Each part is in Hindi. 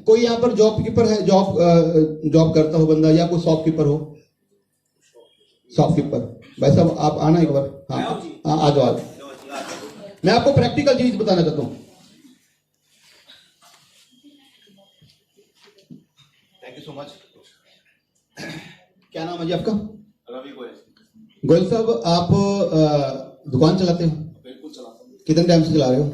कोई यहाँ पर जॉब कीपर है, जॉब करता हो बंदा, या कोई शॉपकीपर हो? शॉपकीपर भाई साहब आप आना एक बार। हाँ हाँ आ जाओ। मैं आपको प्रैक्टिकल चीज बताना चाहता हूँ। Thank you so much. क्या नाम है जी आपका? रवि गोयल। गोयल साहब आप दुकान चलाते हो? बिल्कुल चलाता हूँ। कितने टाइम से चला रहे हो?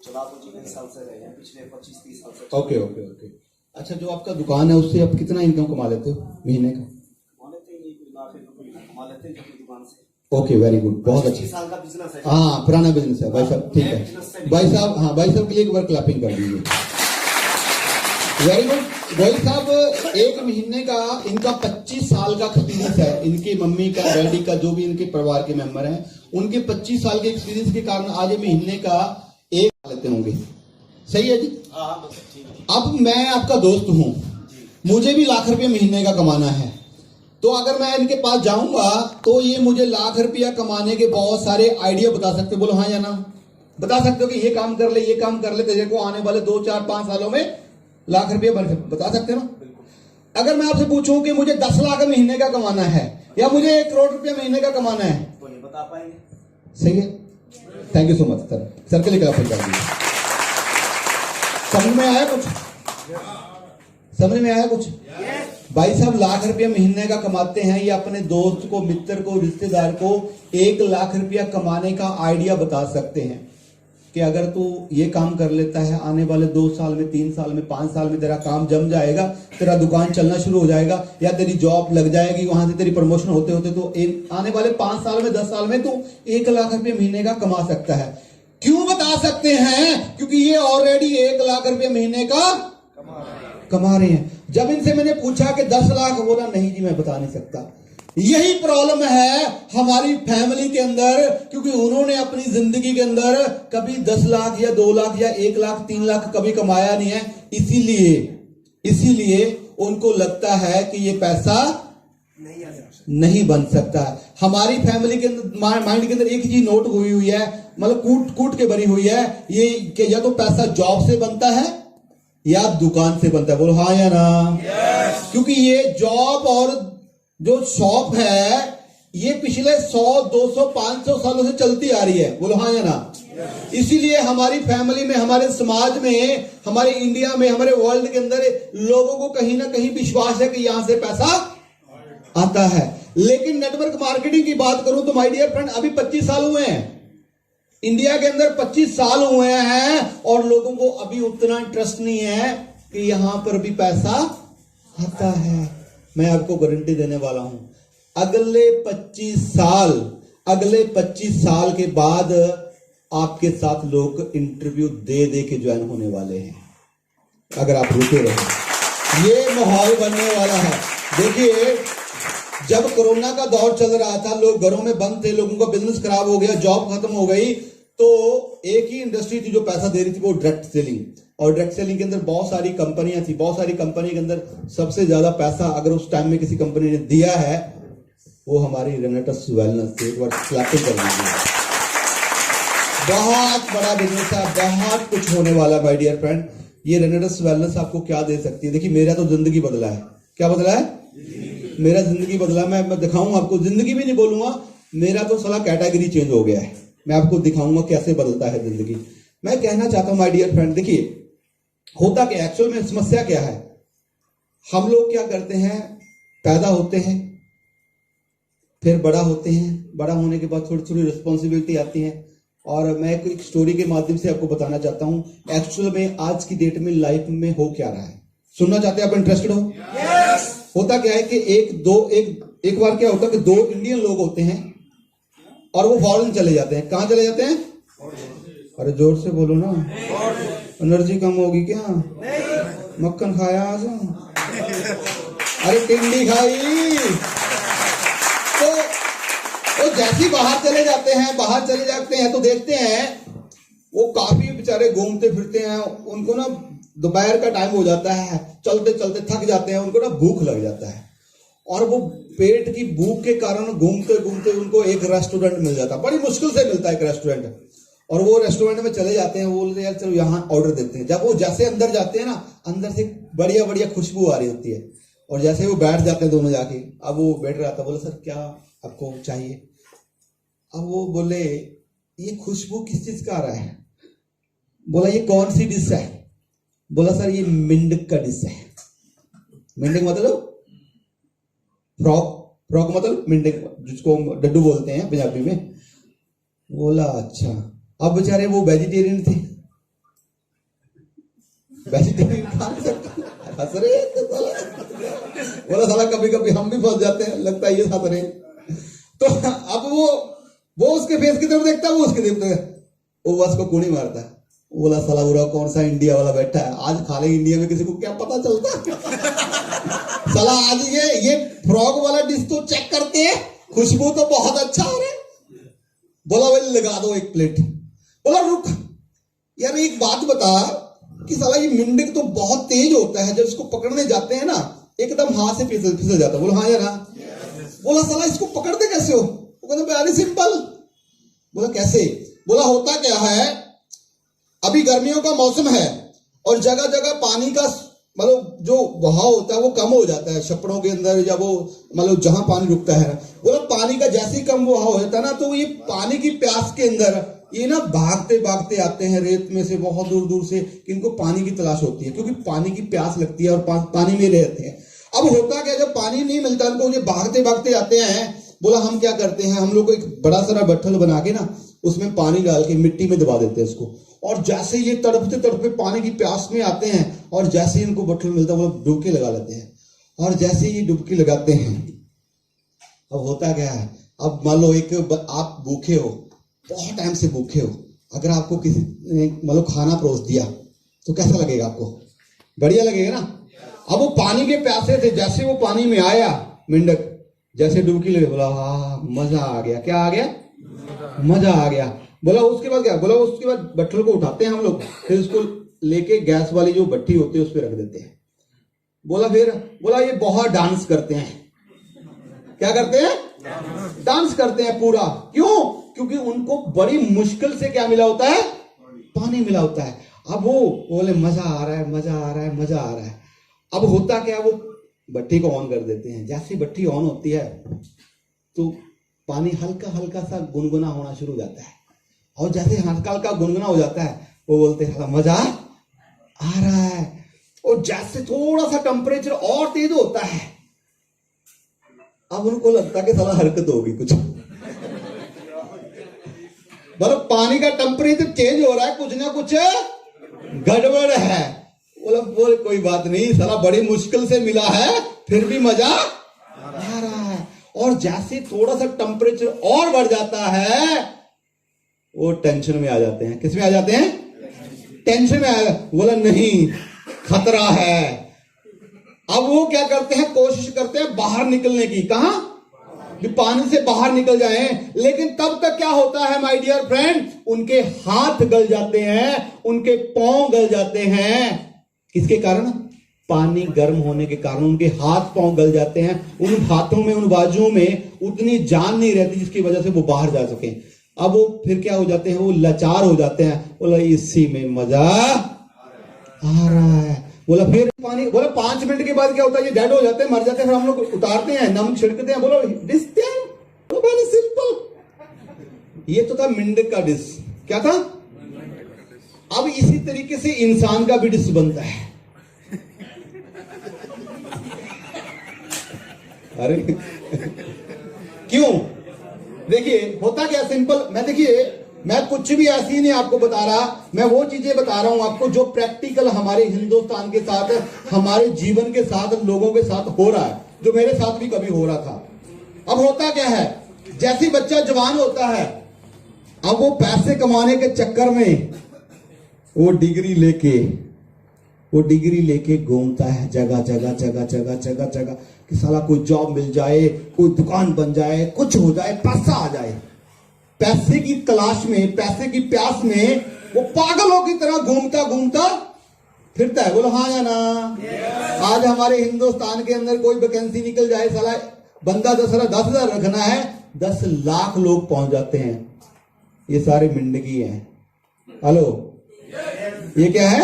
चला तो जी कई साल से रहे हैं, पिछले 25-30 साल से। Okay okay okay. अच्छा, जो आपका दुकान है उससे आप कितना इनकम कमा लेते हो महीने का? कमा लेते हैं, कोई लाख रुपए कमा लेते हैं अपनी दुकान से। ओके वेरी गुड, बहुत अच्छा। 25 साल का बिजनेस है। हाँ पुराना बिजनेस है भाई साहब, ठीक है भाई साहब। हाँ भाई साहब के लिए एक बार क्लैपिंग कर दीजिए। वेरी गुड भाई साहब। एक महीने का इनका 25 साल का एक्सपीरियंस है। इनके मम्मी का, डैडी का, जो भी इनके परिवार के मेंबर हैं, उनके 25 साल के एक्सपीरियंस के कारण आज ये महीने का एक लेते होंगे। सही है जी? हाँ। अब मैं आपका दोस्त हूं, मुझे भी लाख रुपए महीने का कमाना है, तो अगर मैं इनके पास जाऊंगा तो ये मुझे लाख रुपया कमाने के बहुत सारे आइडिया बता सकते हो। बोलो हाँ या ना? बता सकते हो कि ये काम कर ले, ये काम कर ले, तेरे को आने वाले 2, 4, 5 सालों में लाख रुपया बता सकते हो ना? अगर मैं आपसे पूछूं कि मुझे 10 लाख महीने का कमाना है या मुझे 1 करोड़ रुपया महीने का कमाना है, तो नहीं बता पाएंगे। सही है? Thank you so much sir. Sir के लिए क्लैपिंग कर दीजिए। समझ में आया कुछ? समझ में आया कुछ? भाई साहब लाख रुपया महीने का कमाते हैं, ये अपने दोस्त को, मित्र को, रिश्तेदार को 1 लाख रुपया कमाने का आइडिया बता सकते हैं कि अगर तू ये काम कर लेता है, आने वाले 2 साल में, 3 साल में, 5 साल में तेरा काम जम जाएगा, तेरा दुकान चलना शुरू हो जाएगा, या तेरी जॉब लग जाएगी, वहां से तेरी प्रमोशन होते होते तो आने वाले 5 साल में, 10 साल में तू 1 लाख रुपये महीने का कमा सकता है। क्यों बता सकते हैं? क्योंकि ये ऑलरेडी 1 लाख रुपये महीने का कमा रहे हैं। जब इनसे मैंने पूछा कि 10 लाख, बोला नहीं जी मैं बता नहीं सकता। यही प्रॉब्लम है हमारी फैमिली के अंदर, क्योंकि उन्होंने अपनी जिंदगी के अंदर कभी 10 लाख या 2 लाख या 1 लाख 3 लाख कभी कमाया नहीं है। इसीलिए उनको लगता है कि ये पैसा नहीं बन सकता है। हमारी फैमिली के माइंड के अंदर एक चीज नोट हुई हुई है, मतलब कूट के भरी हुई है, ये कि या तो पैसा जॉब से बनता है या दुकान से बनता है। बोलो हाँ या ना? yes. क्योंकि ये जॉब और जो शॉप है ये पिछले 100, 200, 500 सालों से चलती आ रही है। बोलो हाँ या ना? yes. इसीलिए हमारी फैमिली में, हमारे समाज में, हमारे इंडिया में, हमारे वर्ल्ड के अंदर लोगों को कहीं ना कहीं विश्वास है कि यहां से पैसा आता है। लेकिन नेटवर्क मार्केटिंग की बात करूं तो माय डियर फ्रेंड, अभी 25 साल हुए हैं इंडिया के अंदर, 25 साल हुए हैं, और लोगों को अभी उतना इंटरेस्ट नहीं है कि यहां पर भी पैसा आता है। मैं आपको गारंटी देने वाला हूं, अगले 25 साल के बाद आपके साथ लोग इंटरव्यू दे दे के ज्वाइन होने वाले हैं, अगर आप रुके रहे। ये माहौल बनने वाला है। देखिए जब कोरोना का दौर चल रहा था, लोग घरों में बंद थे, लोगों का बिजनेस खराब हो गया, जॉब खत्म हो गई, तो एक ही इंडस्ट्री थी जो पैसा दे रही थी, वो डायरेक्ट सेलिंग। और डायरेक्ट सेलिंग के अंदर बहुत सारी कंपनियां थी, बहुत सारी कंपनी के अंदर सबसे ज्यादा पैसा अगर उस टाइम में किसी कंपनी ने दिया है वो हमारी रेनेटस वेलनेस थी। एक बार क्लैपिंग कर दीजिए। बहुत बड़ा बिजनेस है, बहुत कुछ होने वाला माय डियर फ्रेंड। ये रेनेटस वेलनेस आपको क्या दे सकती है? देखिए मेरा तो जिंदगी बदला है। क्या बदला है? मेरा जिंदगी बदला। मैं दिखाऊंगा आपको, जिंदगी भी नहीं बोलूंगा, मेरा तो साला कैटेगरी चेंज हो गया है। मैं आपको दिखाऊंगा कैसे बदलता है जिंदगी। मैं कहना चाहता हूं माय डियर फ्रेंड, देखिए होता क्या, एक्चुअल में समस्या क्या है। हम लोग क्या करते हैं, पैदा होते हैं, फिर बड़ा होते हैं, बड़ा होने के बाद थोड़ी थोड़ी रिस्पॉन्सिबिलिटी आती है। और मैं एक स्टोरी के माध्यम से आपको बताना चाहता हूं एक्चुअल में आज की डेट में लाइफ में हो क्या रहा है। सुनना चाहते हैं आप? इंटरेस्टेड हो? yes. होता क्या है कि एक बार क्या होता है कि 2 इंडियन लोग होते हैं और वो फॉरेन चले जाते हैं। कहां चले जाते हैं? अरे जोर से बोलो ना, एनर्जी कम होगी क्या? मक्खन खाया आज? अरे टिंडी खाई। तो जैसे बाहर चले जाते हैं तो देखते हैं वो काफी बेचारे घूमते फिरते हैं, उनको ना दोपहर का टाइम हो जाता है, चलते चलते थक जाते हैं, उनको ना भूख लग जाता है, और वो पेट की भूख के कारण घूमते घूमते उनको एक रेस्टोरेंट मिल जाता है। बड़ी मुश्किल से मिलता है एक रेस्टोरेंट, और वो रेस्टोरेंट में चले जाते हैं, वो बोलते हैं यार चलो यहाँ ऑर्डर देते हैं। जब वो जैसे अंदर जाते हैं ना, अंदर से बढ़िया बढ़िया खुशबू आ रही होती है, और जैसे वो बैठ जाते हैं दोनों जाके, अब वो बैठ रहा था, बोले सर क्या आपको चाहिए? अब वो बोले ये खुशबू किस चीज का आ रहा है? बोला ये कौन सी डिश है? बोला सर ये मिंडक का डिश है। मिंडक मतलब फ्रॉक, फ्रॉक मतलब मिंडक, जिसको डड्डू बोलते हैं पंजाबी में। बोला अच्छा। अब बेचारे वो वेजिटेरियन थे, वेजिटेरियन खा नहीं सकते, हंस रहे हैं तो बोला साला कभी कभी हम भी फंस जाते हैं, लगता है ये हंस रहे हैं। तो अब वो उसके फेस की तरफ देखता है, वो उसके देखता है, वो बस को कूड़ी मारता है। बोला साला बुरा कौन सा इंडिया वाला बैठा है, आज खा ले इंडिया में, किसी को क्या पता चलता। साला आज ये फ्रॉग वाला डिश तो चेक करते हैं, खुशबू तो बहुत अच्छा आ रहा है। बोला भाई लगा दो एक प्लेट। बोला रुक यार एक बात बता कि साला ये मिंडक तो बहुत तेज होता है, जब इसको पकड़ने जाते हैं ना एकदम हाथ से फिसल जाता है। बोला हाँ यार हाँ। बोला साला इसको पकड़ते कैसे हो? वो कहते वेरी सिंपल। बोला कैसे? बोला होता क्या है, अभी गर्मियों का मौसम है और जगह जगह पानी का मतलब जो बहाव होता है वो कम हो जाता है छप्पड़ों के अंदर, या वो मतलब जहां पानी रुकता है। बोला पानी का जैसे ही कम बहाव हो जाता है ना, तो ये पानी की प्यास के अंदर ये ना भागते भागते आते हैं रेत में से बहुत दूर दूर से, कि इनको पानी की तलाश होती है, क्योंकि पानी की प्यास लगती है और पानी में रहते हैं। अब होता क्या, जब पानी नहीं मिलता उनको, ये भागते भागते आते हैं। बोला हम क्या करते हैं, हम लोग एक बड़ा सारा बट्ठल बना के ना उसमें पानी डाल के मिट्टी में दबा देते हैं उसको, और जैसे ये तड़पते तड़पते पानी की प्यास में आते हैं, और जैसे ही इनको बट्ठल मिलता है वो डुबकी लगा लेते हैं। और जैसे ही डुबकी लगाते हैं, अब होता क्या है, अब मान लो एक आप भूखे हो, बहुत टाइम से भूखे हो, अगर आपको किसी ने मतलब खाना परोस दिया तो कैसा लगेगा आपको? बढ़िया लगेगा ना। अब वो पानी के प्यासे थे, जैसे वो पानी में आया मेंढक, जैसे डुबकी लगे, बोला हाँ मजा आ गया। क्या आ गया? मजा आ गया। बोला उसके बाद क्या? बोला उसके बाद बट्ठल को उठाते हैं हम लोग, फिर उसको लेके गैस वाली जो भट्टी होती है उस पर रख देते हैं। बोला फिर बोला ये बहुत डांस करते हैं। क्या करते हैं? डांस करते हैं पूरा। क्यों? क्योंकि उनको बड़ी मुश्किल से क्या मिला होता है? पानी मिला होता है। अब वो बोले मजा आ रहा है, मजा आ रहा है, मजा आ रहा है। अब होता क्या, वो भट्टी को ऑन कर देते हैं। जैसी भट्टी ऑन होती है तो पानी हल्का हल्का सा गुनगुना होना शुरू हो जाता है, और जैसे हल्का हल्का गुनगुना हो जाता है वो बोलते हैं मजा आ रहा है। और जैसे थोड़ा सा टेम्परेचर और तेज होता है, अब उनको लगता है कि साला हरकत होगी कुछ, मतलब पानी का टेम्परेचर चेंज हो रहा है, कुछ ना कुछ गड़बड़ है। बोले कोई बात नहीं, साला बड़ी मुश्किल से मिला है, फिर भी मजा आ रहा है। और जैसे थोड़ा सा टेम्परेचर और बढ़ जाता है वो टेंशन में आ जाते हैं। किस में आ जाते हैं? टेंशन में आ। बोला नहीं खतरा है। अब वो क्या करते हैं, कोशिश करते हैं बाहर निकलने की। कहां? कि पानी से बाहर निकल जाएं। लेकिन तब तक क्या होता है माय डियर फ्रेंड, उनके हाथ गल जाते हैं, उनके पांव गल जाते हैं। किसके कारण? पानी गर्म होने के कारण उनके हाथ पांव गल जाते हैं। उन हाथों में, उन बाजुओं में उतनी जान नहीं रहती जिसकी वजह से वो बाहर जा सके। अब वो फिर क्या हो जाते हैं, वो लाचार हो जाते हैं। बोला इसी में मजा आ रहा है। बोला फिर पानी, बोला 5 मिनट के बाद क्या होता है, ये डेड हो जाते हैं, मर जाते हैं। फिर हम लोग उतारते हैं, नमक छिड़कते हैं। बोलो डिश तो वेरी सिंपल। ये तो था मेंढक का डिश। क्या था? अब इसी तरीके से इंसान का भी डिश बनता है। अरे क्यों? देखिए होता क्या, सिंपल। मैं कुछ भी ऐसी नहीं आपको बता रहा, मैं वो चीजें बता रहा हूं आपको जो प्रैक्टिकल हमारे हिंदुस्तान के साथ, हमारे जीवन के साथ, लोगों के साथ हो रहा है, जो मेरे साथ भी कभी हो रहा था। अब होता क्या है, जैसे बच्चा जवान होता है, अब वो पैसे कमाने के चक्कर में वो डिग्री लेके घूमता है जगह जगह जगह जगह जगह जगह, कि साला कोई जॉब मिल जाए, कोई दुकान बन जाए, कुछ हो जाए, पैसा आ जाए। पैसे की तलाश में, पैसे की प्यास में वो पागलों की तरह घूमता घूमता फिरता है। बोलो हाँ या ना? आज हमारे हिंदुस्तान के अंदर कोई वैकेंसी निकल जाए, साला बंदा 10,000 रखना है, 10 लाख लोग पहुंच जाते हैं। ये सारे मिंडकी हैं। हेलो, ये क्या है?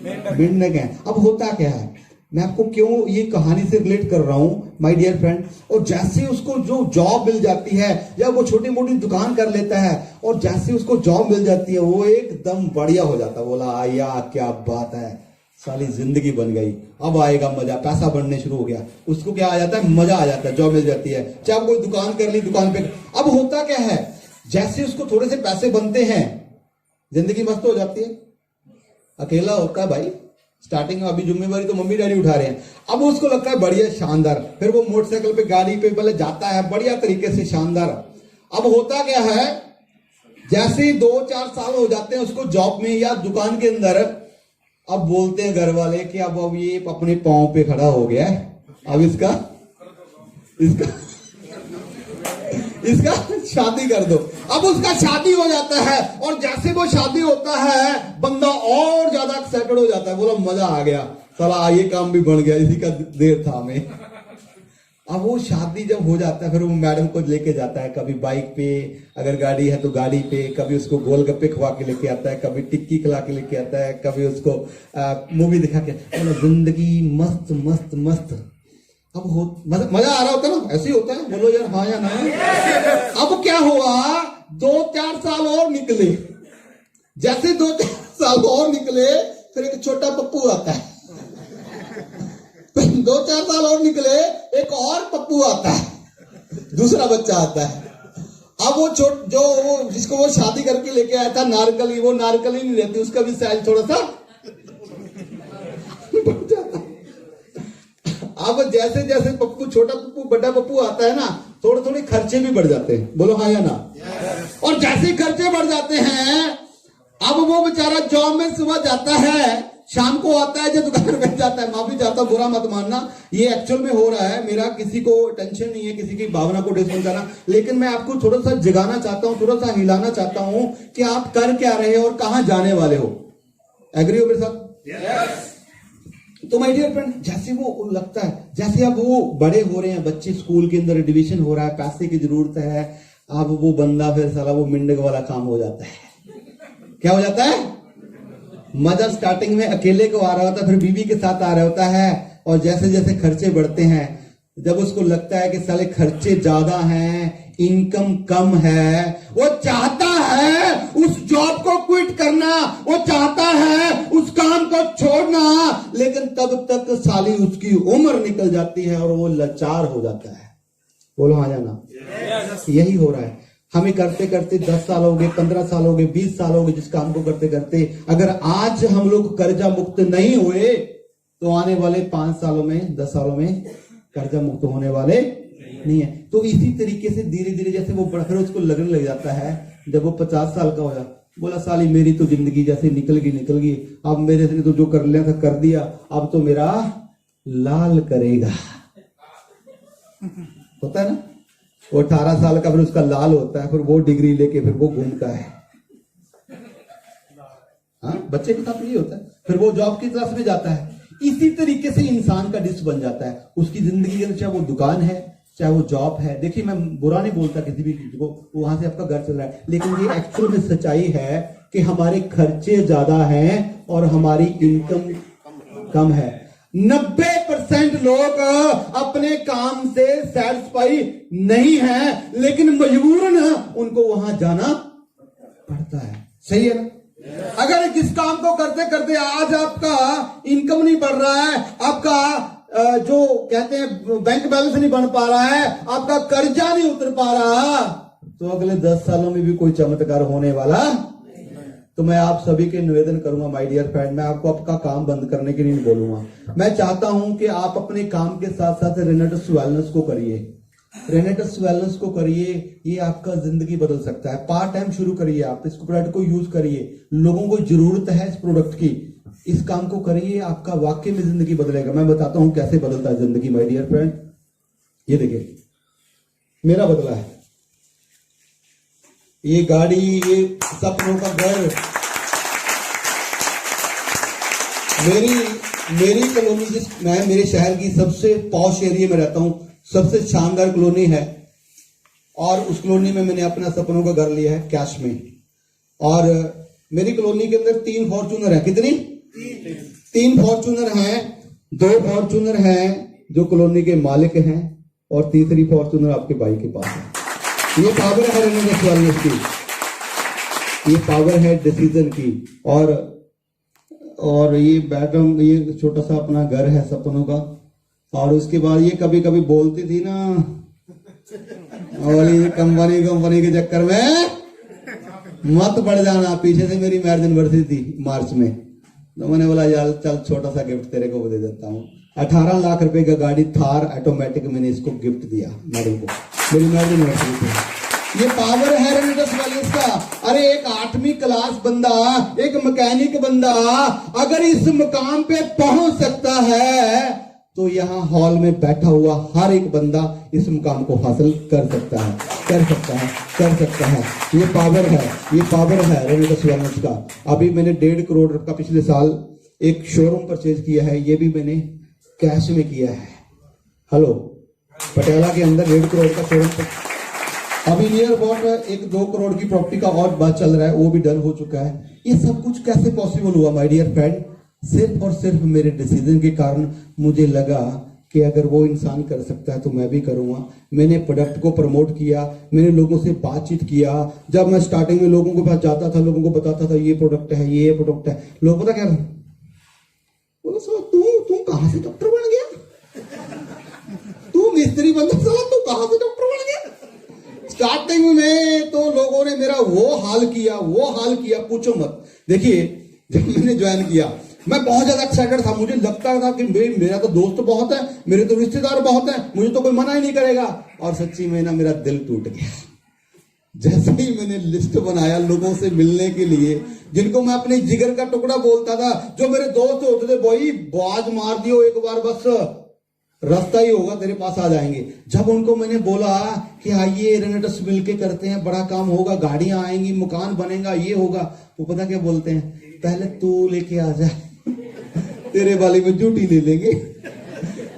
मेंढक है। अब होता क्या है, मैं आपको क्यों ये कहानी से रिलेट कर रहा हूं माय डियर फ्रेंड। और जैसे उसको जो जॉब मिल जाती है या वो छोटी मोटी दुकान कर लेता है और जैसे उसको जॉब मिल जाती है वो एकदम बढ़िया हो जाता है। बोला आया क्या बात है, साली जिंदगी बन गई, अब आएगा मजा, पैसा बनने शुरू हो गया। उसको क्या आ जाता है? मजा आ जाता है, जॉब मिल जाती है, चाहे कोई दुकान कर ली, दुकान पे। अब होता क्या है, जैसे उसको थोड़े से पैसे बनते हैं जिंदगी मस्त हो जाती है। अकेला होता है भाई, स्टार्टिंग में अभी जिम्मेवारी तो मम्मी डैडी उठा रहे हैं, अब उसको लगता है बढ़िया शानदार, फिर वो मोटरसाइकिल पे गाड़ी पे पहले जाता है बढ़िया तरीके से शानदार। अब होता क्या है, जैसे 2-4 साल हो जाते हैं उसको जॉब में या दुकान के अंदर, अब बोलते हैं घर वाले कि अब ये अपने पांव पे खड़ा हो गया है, अब इसका शादी कर दो। अब उसका शादी हो जाता है और जैसे वो शादी होता है बंदा और ज्यादा एक्साइटेड हो जाता है, बोला मजा आ गया, साला ये काम भी बन गया, इसी का देर था हमें। अब वो शादी जब हो जाता है फिर वो मैडम को लेके जाता है, कभी बाइक पे, अगर गाड़ी है तो गाड़ी पे, कभी उसको गोलगप्पे खवा के लेके आता है, कभी टिक्की खिला के लेके आता है, कभी उसको मूवी दिखा के, जिंदगी मस्त मस्त मस्त। अब मजा आ रहा होता है ना, ऐसे ही होता है, बोलो यार हाँ या ना। अब क्या हुआ, 2-4 साल और निकले, जैसे 2-4 साल और निकले फिर एक छोटा पप्पू आता है, 2-4 साल और निकले एक और पप्पू आता है, दूसरा बच्चा आता है। अब वो जिसको वो शादी करके लेके आया था नारकली, वो नारकली नहीं रहती, उसका भी साइज थोड़ा सा बढ़ जाता है। अब जैसे जैसे पप्पू, छोटा पप्पू, बड़ा पप्पू आता है ना, थोड़े थोड़े खर्चे भी बढ़ जाते हैं, बोलो हाँ या ना। और जैसे खर्चे बढ़ जाते हैं, अब वो बेचारा जॉब में सुबह जाता है, शाम को आता है, जो दुकान में जाता है, माफी चाहता हूं, बुरा मत मानना, ये एक्चुअल में हो रहा है, मेरा किसी को टेंशन नहीं है, किसी की भावना को डिस करना, लेकिन मैं आपको थोड़ा सा जगाना चाहता हूं, थोड़ा सा हिलाना चाहता हूं कि आप कर क्या रहे हो और कहां जाने वाले हो। एग्री हो मेरे साथ? yes. तो माय डियर फ्रेंड, जैसे वो लगता है, जैसे अब वो बड़े हो रहे हैं, बच्चे स्कूल के अंदर एडमिशन हो रहा है, पैसे की जरूरत है, अब वो बंदा फिर साला वो मिंडक वाला काम हो जाता है। क्या हो जाता है? मजा स्टार्टिंग में अकेले को आ रहा होता है, फिर बीवी के साथ आ रहा होता है, और जैसे जैसे खर्चे बढ़ते हैं, जब उसको लगता है कि साले खर्चे ज्यादा हैं, इनकम कम है, वो चाहता है उस जॉब को क्विट करना, वो चाहता है उस काम को छोड़ना, लेकिन तब तक साली उसकी उम्र निकल जाती है और वो लाचार हो जाता है। बोलो हाँ जाना। यही हो रहा है, हमें करते करते 10 साल हो गए, 15 साल हो गए, 20 साल हो गए जिस काम को करते करते। अगर आज हम लोग कर्जा मुक्त नहीं हुए तो आने वाले 5 सालों में, 10 सालों में कर्जा मुक्त होने वाले नहीं है। तो इसी तरीके से धीरे धीरे जैसे वो बढ़कर उसको लगने लग जाता है, जब वो 50 साल का हो जाता, बोला साली मेरी तो जिंदगी जैसे निकल गई, अब मेरे से तो जो कर लिया था कर दिया, अब तो मेरा लाल करेगा। होता है ना, वो 18 साल का फिर उसका लाल होता है, फिर वो डिग्री लेके फिर वो घूमता है। हाँ, बच्चे के साथ ये होता है, फिर वो जॉब की तरफ में जाता है। इसी तरीके से इंसान का डिश बन जाता है उसकी जिंदगी के अंदर, चाहे वो दुकान है, चाहे वो जॉब है। देखिए मैं बुरा नहीं बोलता किसी भी चीज को, वहां से आपका घर चल रहा है, लेकिन ये एक्चुअल में सच्चाई है कि हमारे खर्चे ज्यादा हैं और हमारी इनकम कम है। 90% लोग अपने काम से सैटिस्फाई नहीं है, लेकिन मजबूरन उनको वहां जाना पड़ता है। सही है ना? अगर जिस काम को करते करते आज आपका इनकम नहीं बढ़ रहा है, आपका जो कहते हैं बैंक बैलेंस नहीं बन पा रहा है, आपका कर्जा नहीं उतर पा रहा, तो अगले 10 सालों में भी कोई चमत्कार होने वाला। तो मैं आप सभी के निवेदन करूंगा माय डियर फ्रेंड, मैं आपको आपका काम बंद करने के लिए नहीं बोलूंगा। मैं चाहता हूं कि आप अपने काम के साथ साथ रेनेटस वेलनेस को करिए, रेनेटस वेलनेस को करिए। ये आपका जिंदगी बदल सकता है। पार्ट टाइम शुरू करिए, आप इस प्रोडक्ट को यूज करिए, लोगों को जरूरत है इस प्रोडक्ट की, इस काम को करिए, आपका वाकई में जिंदगी बदलेगा। मैं बताता हूं कैसे बदलता है जिंदगी माय डियर फ्रेंड। ये देखिए मेरा बदला है, ये गाड़ी, ये सपनों का घर, मेरी कॉलोनी, मैं मेरे शहर की सबसे पॉश एरिया में रहता हूं, सबसे शानदार कॉलोनी है, और उस कॉलोनी में मैंने अपना सपनों का घर लिया है कैश में। और मेरी कॉलोनी के अंदर 3 फॉर्च्यूनर है। कितनी? 3 फॉर्च्यूनर हैं। 2 फॉर्च्यूनर हैं जो कॉलोनी के मालिक हैं और तीसरी फॉर्च्यूनर आपके भाई के पास है। ये पावर है रेनेडस वेलनेस की, ये पावर है डिसीजन की। और ये मैडम, ये छोटा सा अपना घर है सपनों का। और उसके बाद ये कभी कभी बोलती थी ना, और ये कंपनी के चक्कर में मत पड़ जाना। पीछे से मेरी मैरिज एनिवर्सरी थी मार्च में, तो मैंने बोला यार चल छोटा सा गिफ्ट तेरे को दे देता हूँ। 18 लाख रुपए का गाड़ी थार ऑटोमेटिक मैंने इसको गिफ्ट दिया मैडम को, मेरी मैरिज एनिवर्सरी थी। ये पावर है रेनेडस वेलनेस का। अरे एक 8वीं क्लास बंदा, एक मैकेनिक बंदा अगर इस मुकाम पे पहुंच सकता है तो यहाँ हॉल में बैठा हुआ हर एक बंदा इस मुकाम को हासिल कर सकता है, कर सकता है, कर सकता है। ये पावर है, ये पावर है रेनेडस वेलनेस का। अभी मैंने 1.5 करोड़ का पिछले साल एक शोरूम परचेज किया है, ये भी मैंने कैश में किया है। हेलो, पटियाला के अंदर 1.5 करोड़ का शोरूम। अभी नियर अबाउट 1-2 करोड़ की प्रॉपर्टी का और बात चल रहा है, वो भी डन हो चुका है। ये सब कुछ कैसे पॉसिबल हुआ माय डियर फ्रेंड? सिर्फ और सिर्फ मेरे डिसीजन के कारण मुझे लगा कि अगर वो इंसान कर सकता है तो मैं भी करूंगा। मैंने प्रोडक्ट को प्रमोट किया, मैंने लोगों से बातचीत किया। जब मैं स्टार्टिंग में लोगों के पास जाता था, लोगों को बताता था ये प्रोडक्ट है, ये प्रोडक्ट है, लोग पता क्या बोला, तू कहां से डॉक्टर बन गया? तू मिस्त्री बंदा, तू कहां से डॉक्टर बन गया? स्टार्टिंग में तो लोगों ने मेरा वो हाल किया, पूछो मत। देखिए जब मैंने ज्वाइन किया मैं बहुत ज्यादा एक्साइटेड था। मुझे लगता था कि मेरा तो दोस्त बहुत है, मेरे तो रिश्तेदार बहुत हैं, मुझे तो कोई मना ही नहीं करेगा। और सच्ची में ना मेरा दिल टूट गया जैसे ही मैंने लिस्ट बनाया लोगों से मिलने के लिए, जिनको मैं अपने जिगर का टुकड़ा बोलता था, जो मेरे दोस्त होते थे, भाई बाज मार दियो एक बार, बस रास्ता ही होगा, तेरे पास आ जाएंगे। जब उनको मैंने बोला कि आइए रेनेडस मिलके करते हैं, बड़ा काम होगा, गाड़ियां आएंगी, मकान बनेगा, ये होगा, वो पता क्या बोलते हैं, पहले तू लेके आ जा, तेरे वाली में झूठी ले लेंगे।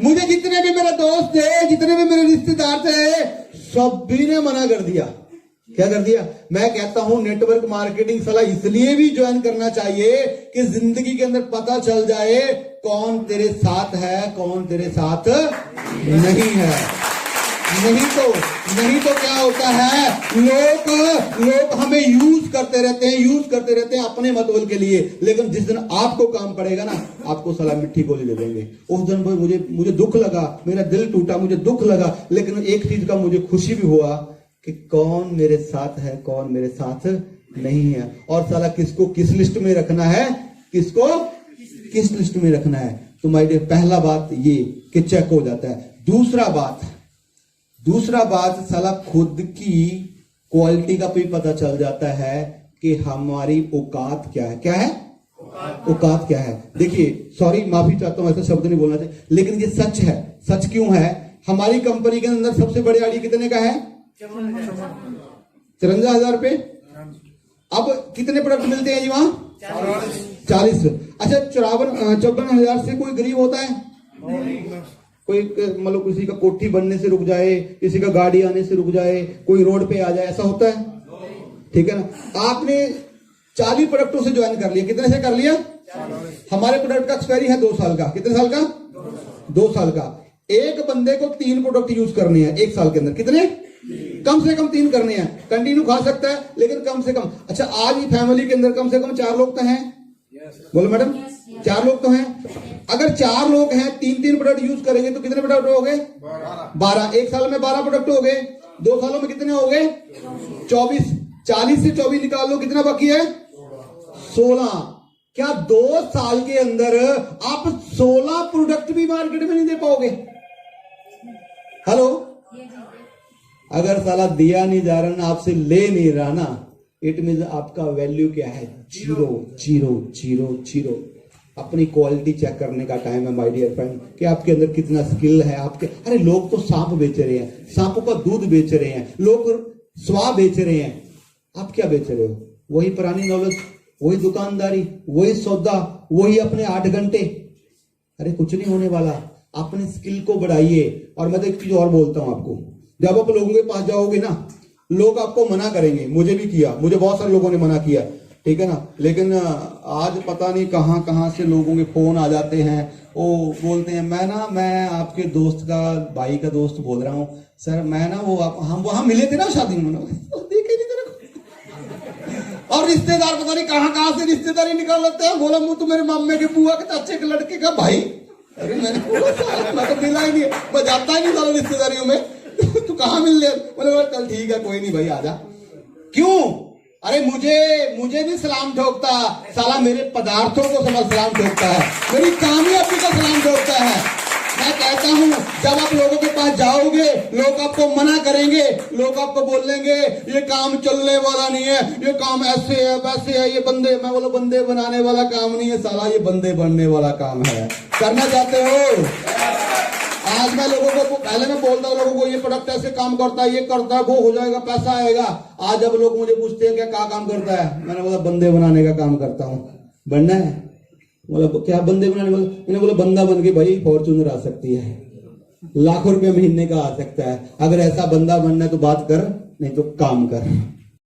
मुझे जितने भी मेरे दोस्त थे, जितने भी मेरे रिश्तेदार थे, सभी ने मना कर दिया। क्या कर दिया? मैं कहता हूं नेटवर्क मार्केटिंग साला इसलिए भी ज्वाइन करना चाहिए कि जिंदगी के अंदर पता चल जाए कौन तेरे साथ है, कौन तेरे साथ नहीं है। नहीं तो क्या होता है, लोग हमें यूज करते रहते हैं अपने मतलब के लिए, लेकिन जिस दिन आपको काम पड़ेगा ना, आपको साला मिट्टी गोली दे देंगे। उस दिन मुझे दुख लगा, मेरा दिल टूटा, मुझे दुख लगा, लेकिन एक चीज का मुझे खुशी भी हुआ कि कौन मेरे साथ है, कौन मेरे साथ नहीं है, और साला किसको किस लिस्ट में रखना है, किसको किस लिस्ट में रखना है। तो माय डियर, पहला बात ये कि चेक हो जाता है। दूसरा बात साला खुद की क्वालिटी का भी पता चल जाता है कि हमारी औकात क्या है। क्या है औकात क्या है? देखिए, सॉरी माफी चाहता हूं, ऐसा शब्द नहीं बोलना चाहिए, लेकिन ये सच है। सच क्यों है? हमारी कंपनी के अंदर सबसे बड़ी गाड़ी कितने का है? 54,000 रुपए। अब कितने प्रोडक्ट मिलते हैं जी वहां? 40। अच्छा, 54,000 से कोई गरीब होता है? कोई मतलब किसी का कोठी बनने से रुक जाए, किसी का गाड़ी आने से रुक जाए, कोई रोड पे आ जाए, ऐसा होता है? ठीक है ना। आपने 40 प्रोडक्टों से ज्वाइन कर लिया। कितने से कर लिया? हमारे प्रोडक्ट का एक्सपायरी है 2 साल का। कितने साल का? 2 साल का। एक बंदे को 3 प्रोडक्ट यूज करने हैं 1 साल के अंदर। कितने? कम से कम 3 करने हैं। कंटिन्यू खा सकता है, लेकिन कम से कम। अच्छा, आज ही फैमिली के अंदर कम से कम 4 लोग तो हैं। बोलो मैडम, 4 लोग तो हैं। अगर 4 लोग हैं, 3-3 प्रोडक्ट यूज करेंगे तो कितने प्रोडक्ट हो गए? 12। 1 साल में 12 प्रोडक्ट हो गए। 2 सालों में कितने हो गए? 24। 40 से 24 निकाल लो, कितना बाकी है? 16। क्या 2 साल के अंदर आप 16 प्रोडक्ट भी मार्केट में नहीं दे पाओगे? हेलो, अगर साला दिया नहीं जा रहा ना, आपसे ले नहीं रहा ना, इट मीन आपका वैल्यू क्या है? 0। अपनी क्वालिटी चेक करने का टाइम है माय डियर फ्रेंड, कि आपके अंदर कितना स्किल है। आपके अरे लोग तो सांप बेच रहे हैं, सांपों का दूध बेच रहे हैं, लोग स्वा बेच रहे हैं, आप क्या बेच रहे हो? वही पुरानी नॉलेज, वही दुकानदारी, वही सौदा, वही अपने 8 घंटे। अरे कुछ नहीं होने वाला, अपने स्किल को बढ़ाइए। और मैं तो एक चीज और बोलता हूं आपको, जब आप लोगों के पास जाओगे ना, लोग आपको मना करेंगे। मुझे भी किया, मुझे बहुत सारे लोगों ने मना किया। ठीक है ना। लेकिन आज पता नहीं कहाँ कहाँ से लोगों के फोन आ जाते हैं, वो बोलते हैं मैं आपके दोस्त का, भाई का दोस्त बोल रहा हूँ सर, मैं ना वो हम वहां मिले थे ना शादी में, देखे नहीं तेरे को। और रिश्तेदार पता नहीं कहाँ कहाँ से रिश्तेदारी निकाल लेते हैं, बोला मुझे तो मेरे मामे के बुआ के चाचे के लड़के का भाई। अरे मैंने बोला साला मैं तो मिला ही नहीं, मैं जाता ही नहीं साला रिश्तेदारियों में। तू कहाँ मिल ले? मैंने बोला चल ठीक है कोई नहीं भाई आजा। क्यों? अरे मुझे भी सलाम ठोकता साला, मेरे पदार्थों को सलाम ठोकता है, मेरी कामयाबी को सलाम ठोकता है। मैं कहता हूं जब आप लोगों के पास जाओगे, लोग आपको मना करेंगे, लोग आपको बोलेंगे ये काम चलने वाला नहीं है, ये काम ऐसे है वैसे है, ये बंदे, मैं बोलो बंदे बनाने वाला काम नहीं है साला, ये बंदे बनने वाला काम है। करना चाहते हो? आज मैं लोगों को पहले मैं बोलता हूँ लोगों को ये प्रोडक्ट ऐसे काम करता है, ये करता है, वो हो जाएगा, पैसा आएगा। आज जब लोग मुझे पूछते हैं क्या काम करता है, मैंने बोला बंदे बनाने का काम करता हूँ। बनना है? बोला क्या बंदे बनाने वाला? मैंने बोला बंदा बन के भाई फॉर्च्यूनर आ सकती है, लाखों रुपए महीने का आ सकता है। अगर ऐसा बंदा बनना है तो बात कर, नहीं तो काम कर।